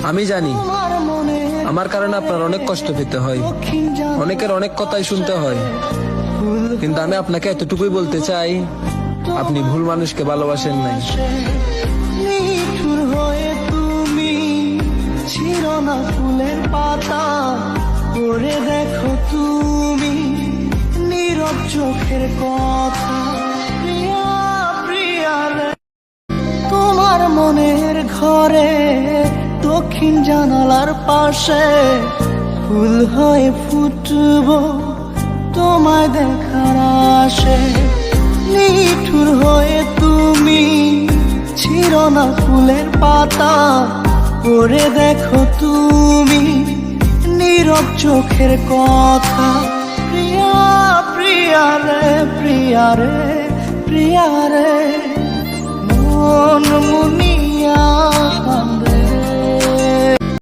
আমি জানি আমার কারণে আপনার অনেক কষ্ট পেতে হয়, অনেকের অনেক কথাই শুনতে হয়, কিন্তু আমি আপনাকে এতটুকুই বলতে চাই, আপনি ভুল মানুষকে ভালোবাসেন নাই। নিঠুর হয়ে তুমি ছিল না ফুলের পাতা, করে দেখো তুমি নীরব চোখের কথা। প্রিয়া প্রিয়া রে, তোমার মনের ঘরে দক্ষিণ জানালার পাশে ফুল হয়ে ফুটব তোমায় দেখার আশে। নিঠুর হয়ে তুমি ছিল না ফুলের পাতা, করে দেখো তুমি নীরব চোখের কথা। প্রিয়া প্রিয়া রে, প্রিয়া রে, প্রিয়া রে, মন মুনি